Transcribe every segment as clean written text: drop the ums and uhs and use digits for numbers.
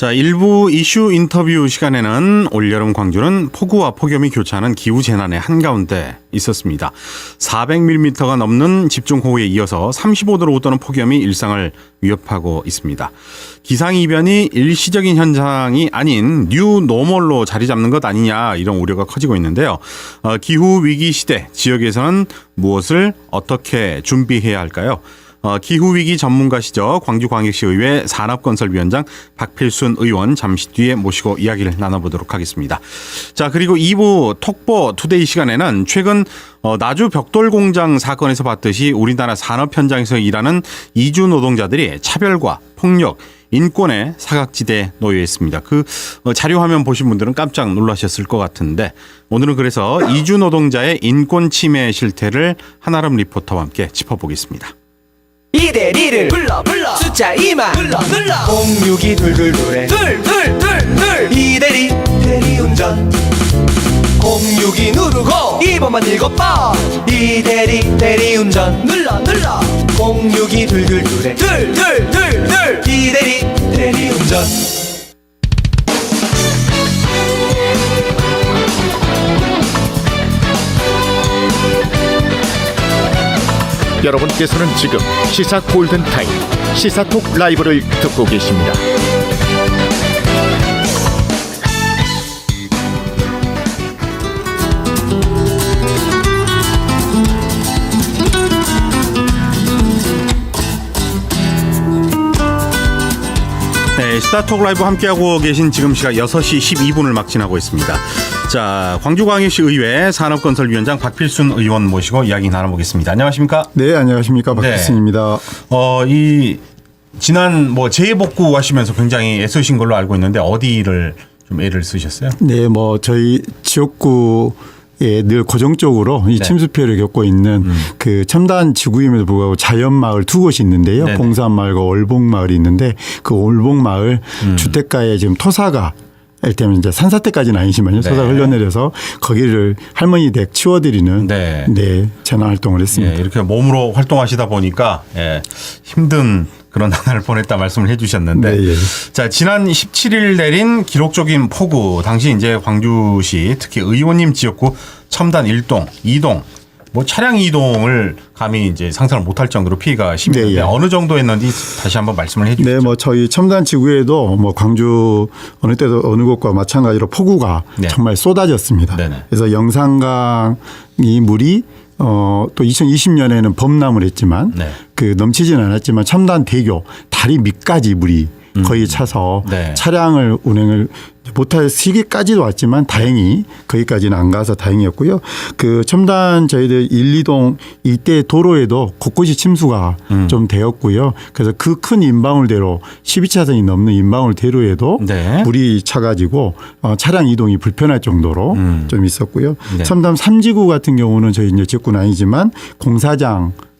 자, 일부 이슈 인터뷰 시간에는 올여름 광주는 폭우와 폭염이 교차하는 기후재난의 한가운데 있었습니다. 400mm가 넘는 집중호우에 이어서 35도로 웃도는 폭염이 일상을 위협하고 있습니다. 기상이변이 일시적인 현상이 아닌 뉴 노멀로 자리 잡는 것 아니냐, 이런 우려가 커지고 있는데요. 기후위기 시대, 지역에서는 무엇을 어떻게 준비해야 할까요? 기후위기 전문가시죠. 광주광역시의회 산업건설위원장 박필순 의원 잠시 뒤에 모시고 이야기를 나눠보도록 하겠습니다. 자, 그리고 2부 톡보 투데이 시간에는 최근 나주 벽돌 공장 사건에서 봤듯이 우리나라 산업 현장에서 일하는 이주 노동자들이 차별과 폭력, 인권의 사각지대에 놓여 있습니다. 그 자료 화면 보신 분들은 깜짝 놀라셨을 것 같은데, 오늘은 그래서 이주 노동자의 인권 침해 실태를 한아름 리포터와 함께 짚어보겠습니다. 이대리를 불러 숫자 2만 눌러 062 둘둘둘에 둘둘둘둘 이대리 대리운전 062 누르고 2번만 7번 이대리 대리운전 눌러 062 둘둘둘에 둘둘둘둘 이대리 대리운전. 여러분께서는 지금 시사 골든타임 시사톡 라이브를 듣고 계십니다. 네, 시사톡 라이브 함께하고 계신 지금 시각 6시 12분을 막 지나고 있습니다. 자, 광주광역시 의회 산업건설위원장 박필순 의원 모시고 이야기 나눠보겠습니다. 안녕하십니까? 네, 안녕하십니까. 박필순입니다. 이 지난 재해복구 하시면서 굉장히 애쓰신 걸로 알고 있는데 어디를 좀 애를 쓰셨어요? 네, 저희 지역구 늘 고정적으로 이 침수 피해를 겪고 있는 그 첨단 지구임에도 불구하고 자연마을 두 곳이 있는데요. 네네. 봉산마을과 올봉마을이 있는데 그 올봉마을 주택가에 지금 토사가 때문에 이제 산사태까지는 아니지만요. 네. 토사가 흘러내려서 거기를 할머니 댁 치워드리는 재난 활동을 했습니다. 이렇게 몸으로 활동하시다 보니까 힘든 그런 나날을 보냈다 말씀을 해주셨는데, 네, 예. 자, 지난 17일 내린 기록적인 폭우 당시 이제 광주시 특히 의원님 지역구 첨단 1동, 2동 차량 이동을 감히 이제 상상을 못할 정도로 피해가 심했는데, 네, 예. 어느 정도였는지 다시 한번 말씀을 해주시죠. 네, 저희 첨단 지구에도 광주 어느 때도 어느 곳과 마찬가지로 폭우가 정말 쏟아졌습니다. 네네. 그래서 영산강이 물이 또 2020년에는 범람을 했지만 그 넘치지는 않았지만 첨단 대교 다리 밑까지 물이 거의 차서 차량을 운행을 못할 시기까지도 왔지만 다행히 거기까지는 안 가서 다행이었고요. 그 첨단 저희들 1, 2동 이때 도로에도 곳곳이 침수가 좀 되었고요. 그래서 그 큰 인방울대로 12차선이 넘는 인방울대로에도 물이 차가지고 차량 이동이 불편할 정도로 좀 있었고요. 첨단 3지구 같은 경우는 저희 이제 지역구는 아니지만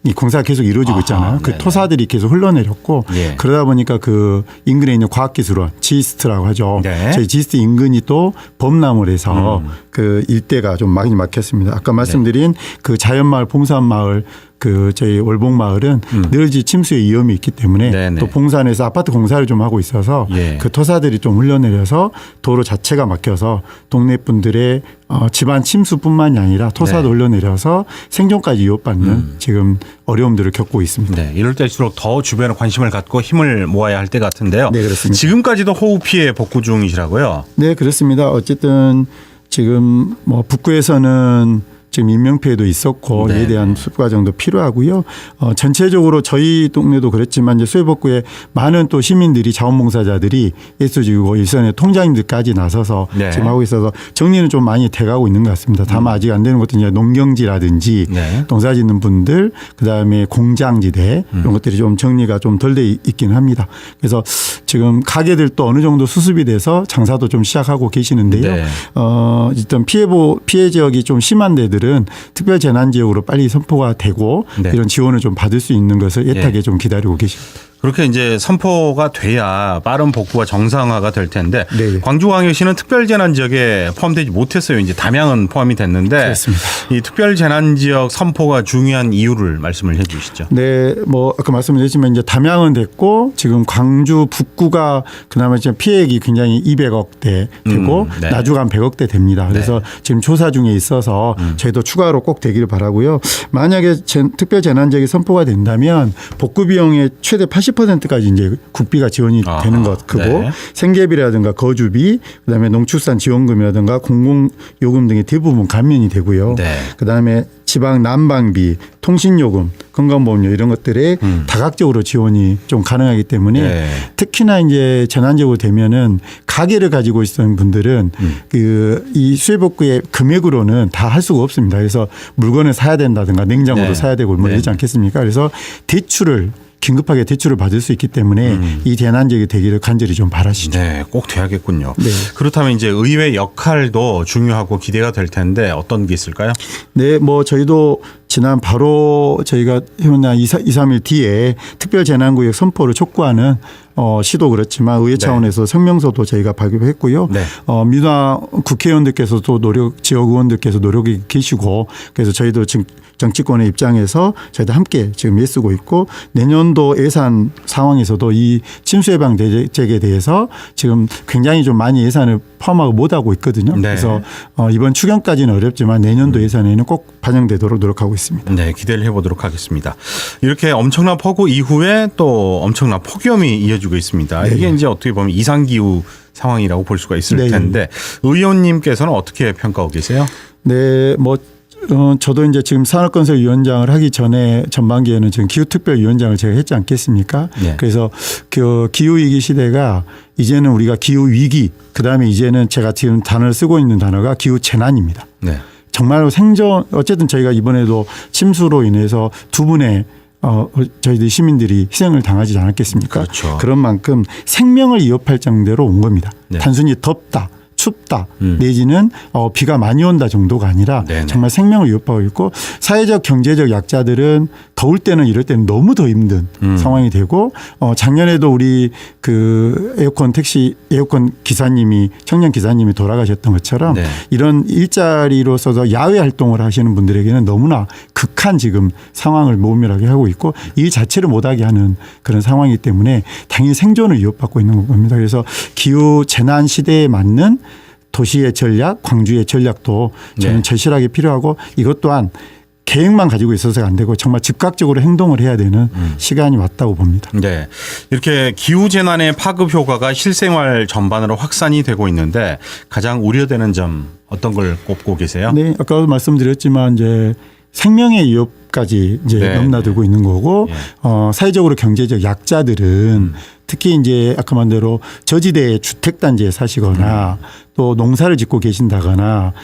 이 공사가 계속 이루어지고 있잖아요. 그 토사들이 계속 흘러내렸고 그러다 보니까 그 인근에 있는 과학기술원 지스트라고 하죠. 저희 지스트 인근이 또 범람을 해서 그 일대가 좀 많이 막혔습니다. 아까 말씀드린 그 자연마을 봉산마을 그 저희 올봉마을은 늘 침수의 위험이 있기 때문에 또 봉산에서 아파트 공사를 좀 하고 있어서 그 토사들이 좀 흘러내려서 도로 자체가 막혀서 동네 분들의 집안 침수뿐만이 아니라 토사도 흘러내려서 생존까지 위협받는 지금 어려움들을 겪고 있습니다. 네, 이럴 때일수록 더 주변에 관심을 갖고 힘을 모아야 할 때 같은데요. 네, 그렇습니다. 지금까지도 호우 피해 복구 중이시라고요? 네, 그렇습니다. 어쨌든 지금 북구에서는 지금 인명피해도 있었고 이에 대한 수습 과정도 필요하고요. 전체적으로 저희 동네도 그랬지만 이제 수해복구에 많은 또 시민들이 자원봉사자들이 예수지구고 일선의 통장님들까지 나서서 지금 하고 있어서 정리는 좀 많이 돼가고 있는 것 같습니다. 다만 아직 안 되는 것도 이제 농경지라든지 농사짓는 분들 그다음에 공장지대 이런 것들이 좀 정리가 좀 덜 돼 있긴 합니다. 그래서 지금 가게들도 어느 정도 수습이 돼서 장사도 좀 시작하고 계시는데요. 일단 피해 지역이 좀 심한 데들 특별 재난 지역으로 빨리 선포가 되고 이런 지원을 좀 받을 수 있는 것을 애타게 좀 기다리고 계십니다. 그렇게 이제 선포가 돼야 빠른 복구와 정상화가 될 텐데 네. 광주광역시는 특별재난지역에 포함되지 못했어요. 이제 담양은 포함이 됐는데 그렇습니다. 이 특별재난지역 선포가 중요한 이유를 말씀을 해 주시죠. 네, 뭐 아까 말씀드렸지만 이제 담양은 됐고 지금 광주 북구가 그나마 지금 피해액이 굉장히 200억대 되고 네. 나주가 한 100억대 됩니다. 그래서 지금 조사 중에 있어서 저희도 추가로 꼭 되기를 바라고요. 만약에 특별재난지역이 선포가 된다면 복구 비용의 최대 80%까지 이제 국비가 지원이 되는 것 크고 네. 생계비라든가 거주비, 그다음에 농축산 지원금이라든가 공공요금 등이 대부분 감면이 되고요. 네. 그다음에 지방 난방비, 통신요금, 건강보험료 이런 것들에 다각적으로 지원이 좀 가능하기 때문에 네. 특히나 이제 재난적으로 되면은 가게를 가지고 있는 분들은 이 수해복구의 금액으로는 다 할 수가 없습니다. 그래서 물건을 사야 된다든가 냉장고도 네. 사야 되고 뭐 이러지 않겠습니까? 그래서 긴급하게 대출을 받을 수 있기 때문에 이 재난지역이 되기를 간절히 좀 바라시죠. 네, 꼭 돼야겠군요. 네. 그렇다면 이제 의회 역할도 중요하고 기대가 될 텐데 어떤 게 있을까요? 네, 뭐 저희도 지난 바로 저희가 해온 2, 3일 뒤에 특별재난구역 선포를 촉구하는 시도 그렇지만 의회 차원에서 성명서도 저희가 발표했고요. 네. 민주당 국회의원들께서도 지역 의원들께서 노력이 계시고 그래서 저희도 지금 정치권의 입장에서 저희도 함께 지금 애쓰고 있고 내년도 예산 상황에서도 이 침수예방 대책에 대해서 지금 굉장히 좀 많이 예산을 포함하고 못하고 있거든요. 네. 그래서 이번 추경까지는 어렵지만 내년도 예산에는 꼭 반영되도록 노력하고 있습니다. 네, 기대를 해보도록 하겠습니다. 이렇게 엄청난 폭우 이후에 또 엄청난 폭염이 이어지고 있습니다. 네. 이게 이제 어떻게 보면 이상기후 상황이라고 볼 수가 있을 네. 텐데 의원님께서는 어떻게 평가하고 계세요? 네, 뭐 저도 이제 지금 산업건설위원장을 하기 전에 전반기에는 지금 기후특별위원장을 제가 했지 않겠습니까? 네. 그래서 그 기후위기 시대가 이제는 우리가 기후위기 그다음에 이제는 제가 지금 단어를 쓰고 있는 단어가 기후재난입니다. 네. 정말로 어쨌든 저희가 이번에도 침수로 인해서 두 분의 저희들 시민들이 희생을 당하지 않았겠습니까? 그렇죠. 그런 만큼 생명을 위협할 정도로 온 겁니다. 네. 단순히 덥다. 춥다 내지는 비가 많이 온다 정도가 아니라 네네. 정말 생명을 위협하고 있고 사회적 경제적 약자들은 더울 때는 이럴 때는 너무 더 힘든 상황이 되고 작년에도 우리 그 에어컨 기사님이 청년 기사님이 돌아가셨던 것처럼 네. 이런 일자리로서도 야외 활동을 하시는 분들에게는 너무나 극한 지금 상황을 모멸하게 하고 있고 일 자체를 못하게 하는 그런 상황이기 때문에 당연히 생존을 위협받고 있는 겁니다. 그래서 기후 재난 시대에 맞는 도시의 전략, 광주의 전략도 저는 네. 절실하게 필요하고 이것 또한 계획만 가지고 있어서가 안 되고 정말 즉각적으로 행동을 해야 되는 시간이 왔다고 봅니다. 네. 이렇게 기후재난의 파급 효과가 실생활 전반으로 확산이 되고 있는데 가장 우려되는 점 어떤 걸 꼽고 계세요? 네. 아까도 말씀드렸지만 이제 생명의 위협까지 이제 네. 넘나들고 있는 거고 네. 사회적으로 경제적 약자들은 특히 이제 아까 말한 대로 저지대의 주택단지에 사시거나 또 농사를 짓고 계신다거나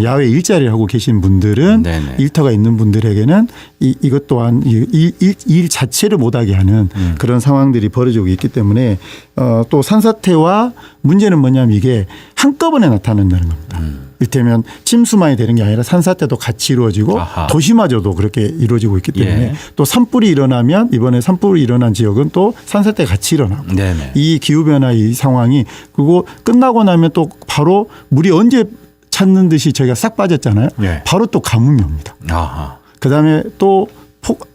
야외 일자리를 하고 계신 분들은 네네. 일터가 있는 분들에게는 이것 또한 일 자체를 못하게 하는 그런 상황들이 벌어지고 있기 때문에 또 산사태와 문제는 뭐냐면 이게 한꺼번에 나타난다는 겁니다. 이를테면 침수만이 되는 게 아니라 산사태도 같이 이루어지고 아하. 도시마저도 그렇게 이루어지고 있기 때문에 예. 또 산불이 일어나면 이번에 산불이 일어난 지역은 또 산사태가 같이 일어나고 네네. 이 기후변화 이 상황이 그리고 끝나고 나면 또 바로 물이 언제 찾는 듯이 저희가 싹 빠졌잖아요. 예. 바로 또 가뭄이 옵니다. 아하. 그다음에 또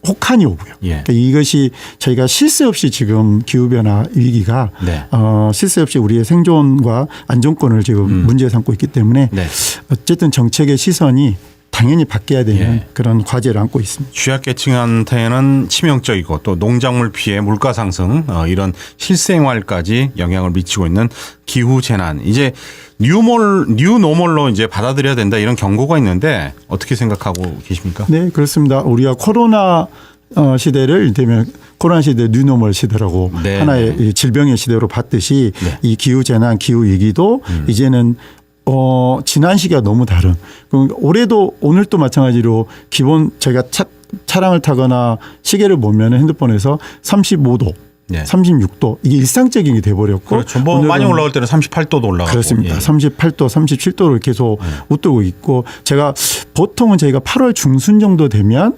혹한이 오고요. 예. 그러니까 이것이 저희가 쉴 새 없이 지금 기후변화 위기가 네. 쉴 새 없이 우리의 생존과 안정권을 지금 문제 삼고 있기 때문에 네. 어쨌든 정책의 시선이 당연히 바뀌어야 되는 예. 그런 과제를 안고 있습니다. 취약계층한테는 치명적이고 또 농작물 피해, 물가 상승 이런 실생활까지 영향을 미치고 있는 기후 재난. 이제 뉴노멀로 이제 받아들여야 된다 이런 경고가 있는데 어떻게 생각하고 계십니까? 네, 그렇습니다. 우리가 코로나 시대를 이를테면 코로나 시대 뉴노멀 시대라고 네. 하나의 이 질병의 시대로 봤듯이 네. 이 기후 재난, 기후 위기도 이제는 지난 시기가 너무 다른. 그럼 올해도 오늘도 마찬가지로 기본 저희가 차량을 타거나 시계를 보면 핸드폰에서 35도, 네. 36도 이게 일상적인 게 돼버렸고. 그렇죠. 뭐 오늘은 많이 올라올 때는 38도도 올라가고. 그렇습니다. 예. 38도, 37도를 계속 웃돌고 있고 제가 보통은 저희가 8월 중순 정도 되면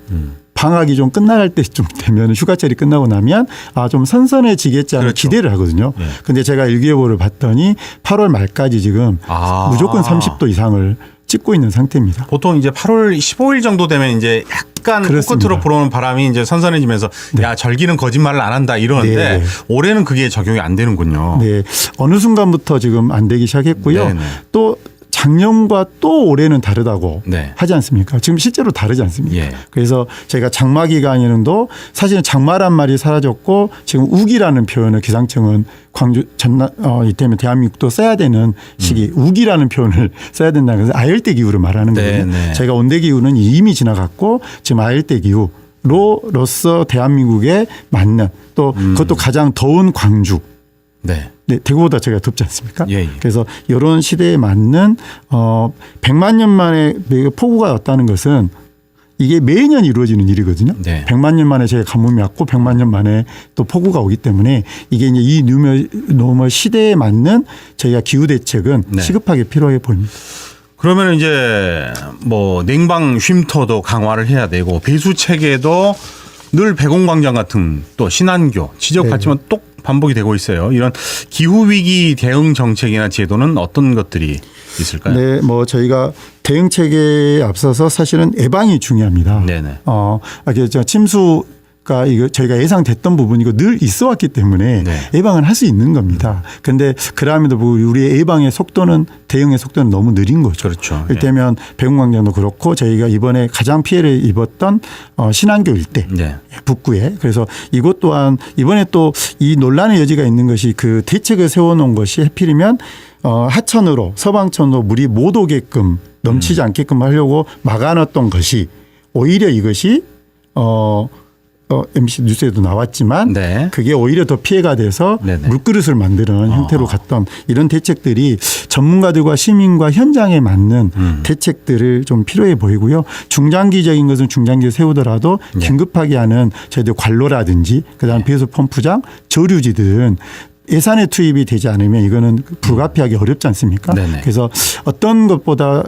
방학이 좀 끝날 때쯤 되면 휴가철이 끝나고 나면 좀 선선해지겠지 하는 그렇죠. 기대를 하거든요. 네. 근데 제가 일기예보를 봤더니 8월 말까지 지금 무조건 30도 이상을 찍고 있는 상태입니다. 보통 이제 8월 15일 정도 되면 이제 약간 코끝으로 불어오는 바람이 이제 선선해지면서 야 절기는 거짓말을 안 한다 이러는데 네. 올해는 그게 적용이 안 되는군요. 네, 어느 순간부터 지금 안 되기 시작했고요. 네네. 또 작년과 또 올해는 다르다고 네. 하지 않습니까? 지금 실제로 다르지 않습니까? 예. 그래서 저희가 장마 기간에는도 사실은 장마란 말이 사라졌고 지금 우기라는 표현을 기상청은 광주 전남 이때면 대한민국도 써야 되는 시기 우기라는 표현을 써야 된다는 것은 아열대 기후를 말하는 네, 거거든요. 네. 저희가 온대 기후는 이미 지나갔고 지금 아열대 기후로서 대한민국에 맞는 또 그것도 가장 더운 광주. 네. 네, 대구보다 제가 덥지 않습니까? 예, 예. 그래서 이런 시대에 맞는 100만 년 만에 폭우가 왔다는 것은 이게 매년 이루어지는 일이거든요. 네. 100만 년 만에 저희가 가뭄이 왔고 100만 년 만에 또 폭우가 오기 때문에 이게 이제 이 노멀 시대에 맞는 저희가 기후 대책은 네. 시급하게 필요해 보입니다. 그러면 이제 뭐 냉방 쉼터도 강화를 해야 되고 배수 체계도 늘 배공광장 같은 또 신안교 지적받지만 또 반복이 되고 있어요. 이런 기후 위기 대응 정책이나 제도는 어떤 것들이 있을까요? 네, 뭐 저희가 대응 체계에 앞서서 사실은 예방이 중요합니다. 네네. 저 침수가 이거 저희가 예상됐던 부분이고 늘 있어 왔기 때문에 네. 예방은 할 수 있는 겁니다. 그런데 그럼에도 불구하고 우리의 예방의 속도는 대응의 속도는 너무 느린 거죠. 그렇죠. 이를테면 배웅광장도 그렇고 저희가 이번에 가장 피해를 입었던 신안교 일대 네. 북구에 그래서 이것 또한 이번에 또 이 논란의 여지가 있는 것이 그 대책을 세워놓은 것이 하필이면 하천으로 서방천으로 물이 못 오게끔 넘치지 않게끔 하려고 막아놨던 것이 오히려 이것이 MBC 뉴스에도 나왔지만 네. 그게 오히려 더 피해가 돼서 네네. 물그릇을 만드는 형태로 갔던 이런 대책들이 전문가들과 시민과 현장에 맞는 대책들을 좀 필요해 보이고요. 중장기적인 것은 중장기에 세우더라도 네. 긴급하게 하는 저희들 관로라든지 그다음 배수 펌프장, 저류지들은 예산의 투입이 되지 않으면 이거는 불가피하기 어렵지 않습니까? 네네. 그래서 어떤 것보다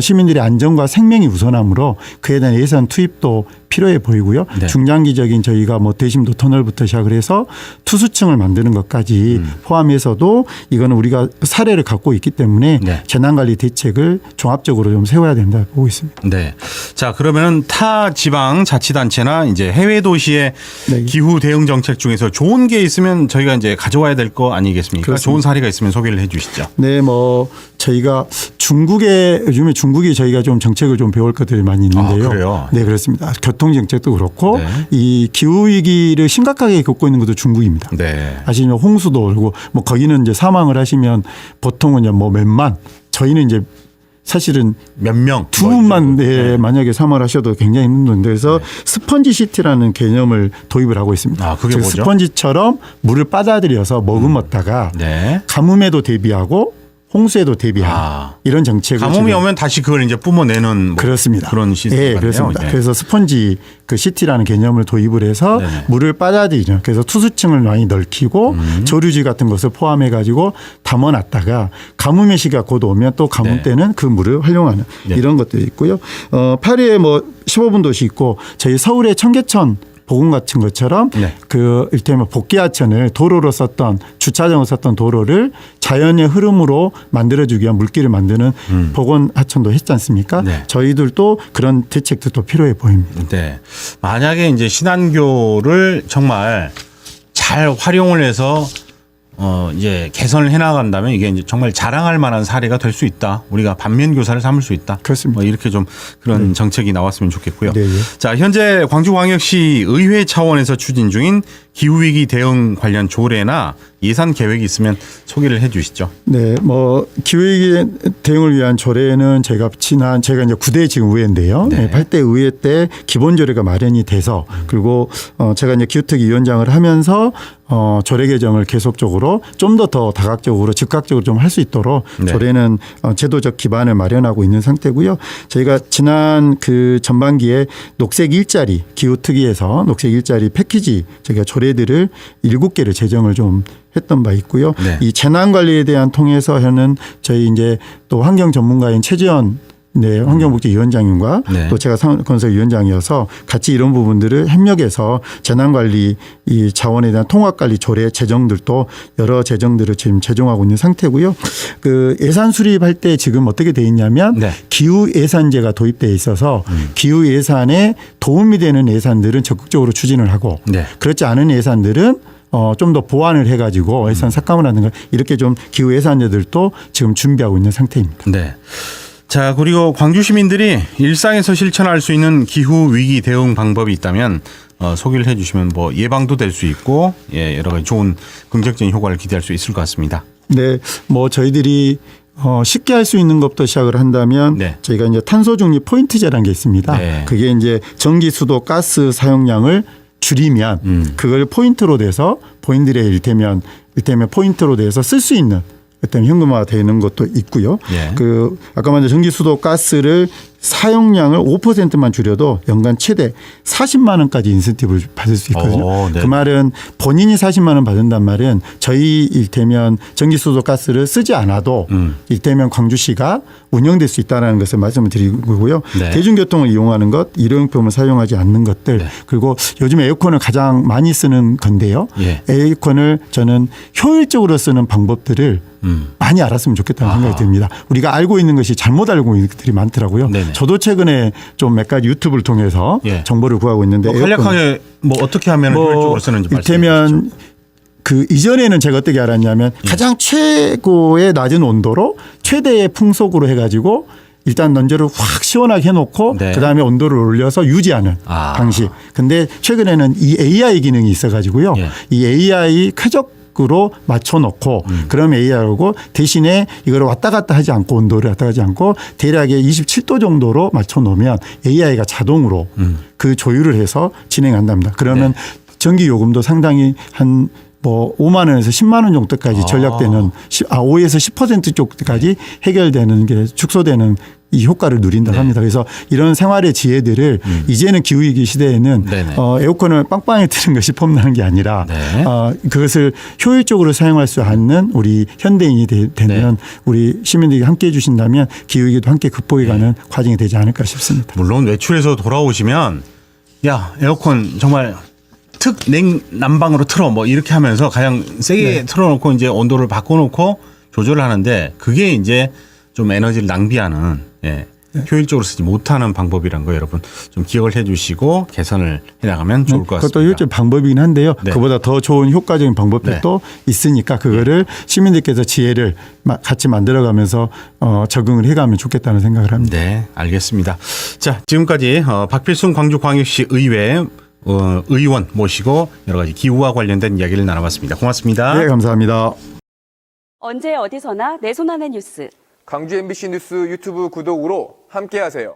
시민들의 안전과 생명이 우선하므로 그에 대한 예산 투입도 필요해 보이고요. 네. 중장기적인 저희가 뭐 대심도 터널부터 시작을 해서 투수층을 만드는 것까지 포함해서도 이거는 우리가 사례를 갖고 있기 때문에 네. 재난관리 대책을 종합적으로 좀 세워야 된다고 보고 있습니다. 네. 자, 그러면은 타 지방 자치단체나 이제 해외 도시의 네. 기후 대응 정책 중에서 좋은 게 있으면 저희가 이제 가져와야 될 거 아니겠습니까? 그렇습니다. 좋은 사례가 있으면 소개를 해 주시죠. 네, 뭐 저희가 요즘에 중국이 저희가 좀 정책을 좀 배울 것들이 많이 있는데요. 아, 그래요? 네, 그렇습니다. 교통 정책도 그렇고 네. 이 기후 위기를 심각하게 겪고 있는 것도 중국입니다. 네. 사실 홍수도 오고 뭐 거기는 이제 사망을 하시면 보통은 이제 뭐 몇만 저희는 이제 사실은 몇 명? 두 뭐 이 분만 정도. 네, 만약에 사망을 하셔도 굉장히 힘든데 그래서 스펀지 시티라는 개념을 도입을 하고 있습니다. 아, 그게 즉 뭐죠? 스펀지처럼 물을 빨아들여서 머금었다가 네. 가뭄에도 대비하고 홍수에도 대비하는 이런 정책을 가뭄이 지금 오면 다시 그걸 이제 뿜어내는 뭐 그렇습니다. 그런 시스템 네, 같네요. 그렇습니다. 네. 그래서 스펀지 그 시티라는 개념을 도입을 해서 네네. 물을 빨아들이죠. 그래서 투수층을 많이 넓히고 저류지 같은 것을 포함해 가지고 담아놨다가 가뭄의 시기가 곧 오면 또 가뭄 네. 때는 그 물을 활용하는 네. 이런 것들이 있고요. 파리에 뭐 15분 도시 있고 저희 서울의 청계천 보금 같은 것처럼 네. 그 일테면 복귀하천을 도로로 썼던 주차장으로 썼던 도로를 자연의 흐름으로 만들어주기 위한 물길을 만드는 복원하천도 했지 않습니까? 네. 저희들도 그런 대책도 필요해 보입니다. 네. 만약에 이제 신안교를 정말 잘 활용을 해서 이제 개선을 해 나간다면 이게 이제 정말 자랑할 만한 사례가 될 수 있다. 우리가 반면 교사를 삼을 수 있다. 그렇습니다. 뭐 이렇게 좀 그런 정책이 나왔으면 좋겠고요. 네, 네. 자, 현재 광주광역시 의회 차원에서 추진 중인 기후위기 대응 관련 조례나 예산 계획이 있으면 소개를 해 주시죠. 네, 뭐 기후위기 대응을 위한 조례는 제가 제가 이제 9대 지금 의회인데요. 네. 네. 8대 의회 때 기본 조례가 마련이 돼서 그리고 제가 이제 기후특위 위원장을 하면서 조례 개정을 계속적으로 좀 더 다각적으로 즉각적으로 좀 할 수 있도록 네. 조례는 제도적 기반을 마련하고 있는 상태고요. 저희가 지난 그 전반기에 녹색 일자리 기후특위에서 녹색 일자리 패키지 저희가 조례들을 7개를 제정을 좀 했던 바 있고요. 네. 이 재난 관리에 대한 통해서 하는 저희 이제 또 환경 전문가인 최지연 네, 환경복지위원장님과 네. 또 제가 상업건설위원장이어서 같이 이런 부분들을 협력해서 재난관리 이 자원에 대한 통합관리 조례 제정들도 여러 제정들을 지금 제정하고 있는 상태고요. 그 예산 수립할 때 지금 어떻게 돼 있냐면 네. 기후 예산제가 도입돼 있어서 기후 예산에 도움이 되는 예산들은 적극적으로 추진을 하고 네. 그렇지 않은 예산들은 좀 더 보완을 해가지고 예산 삭감을 하는 거 이렇게 좀 기후 예산제들도 지금 준비하고 있는 상태입니다. 네. 자, 그리고 광주 시민들이 일상에서 실천할 수 있는 기후 위기 대응 방법이 있다면 소개를 해 주시면 뭐 예방도 될 수 있고 예, 여러 가지 좋은 긍정적인 효과를 기대할 수 있을 것 같습니다. 네, 뭐 저희들이 쉽게 할 수 있는 것부터 시작을 한다면 네. 저희가 이제 탄소 중립 포인트제라는 게 있습니다. 네. 그게 이제 전기, 수도, 가스 사용량을 줄이면 그걸 포인트로 돼서 본인들의 일테면 포인트로 돼서 쓸 수 있는 어떤 현금화가 되는 것도 있고요. 예. 그 아까 말한 전기, 수도, 가스를 사용량을 5%만 줄여도 연간 최대 40만 원까지 인센티브를 받을 수 있거든요. 네. 그 말은 본인이 40만 원 받는단 말은 저희 일테면 전기, 수도, 가스를 쓰지 않아도 일테면 광주시가 운영될 수 있다는 것을 말씀을 드리고요. 네. 대중교통을 이용하는 것, 일회용품을 사용하지 않는 것들 네. 그리고 요즘 에어컨을 가장 많이 쓰는 건데요. 예. 에어컨을 저는 효율적으로 쓰는 방법들을 많이 알았으면 좋겠다는 생각이 듭니다. 우리가 알고 있는 것이 잘못 알고 있는 것들이 많더라고요. 네네. 저도 최근에 좀 몇 가지 유튜브를 통해서 예. 정보를 구하고 있는데 뭐 간략하게 뭐 어떻게 하면 효율적으로 쓰는지 말씀해 주시죠. 이를테면 그 이전에는 제가 어떻게 알았냐면 가장 최고의 낮은 온도로 최대의 풍속으로 해가지고 일단 넌저를 확 시원하게 해놓고 네. 그다음에 온도를 올려서 유지하는 방식. 근데 최근에는 이 AI 기능이 있어가지고요. 예. 이 AI 쾌적으로 맞춰놓고 그럼 AI하고 대신에 이걸 왔다 갔다 하지 않고 온도를 왔다 가지 않고 대략의 27도 정도로 맞춰놓으면 AI가 자동으로 그 조율을 해서 진행한답니다. 그러면 전기 요금도 상당히 한 뭐 5만 원에서 10만 원 정도까지 절약되는 5에서 10% 쪽까지 해결되는 게 축소되는 이 효과를 누린다고 합니다. 그래서 이런 생활의 지혜들을 이제는 기후위기 시대에는 네네. 에어컨을 빵빵히 트는 것이 폼나는 게 아니라 네. 그것을 효율적으로 사용할 수 있는 우리 현대인이 되는 우리 시민들이 함께 해 주신다면 기후위기도 함께 극복해가는 과정이 되지 않을까 싶습니다. 물론 외출해서 돌아오시면 야 에어컨 정말 특 냉난방으로 틀어 뭐 이렇게 하면서 가장 세게 틀어놓고 이제 온도를 바꿔놓고 조절을 하는데 그게 이제 좀 에너지를 낭비하는 효율적으로 쓰지 못하는 방법이란 거 여러분 좀 기억을 해주시고 개선을 해나가면 좋을 것 같습니다. 그것도 효율적 방법이긴 한데요. 네. 그보다 더 좋은 효과적인 방법들도 있으니까 그거를 시민들께서 지혜를 같이 만들어가면서 적응을 해가면 좋겠다는 생각을 합니다. 네, 알겠습니다. 자, 지금까지 박필순 광주광역시 의회 의원 모시고 여러 가지 기후와 관련된 이야기를 나눠봤습니다. 고맙습니다. 네, 감사합니다. 언제 어디서나 내 손 안의 뉴스. 광주 MBC 뉴스 유튜브 구독으로 함께하세요.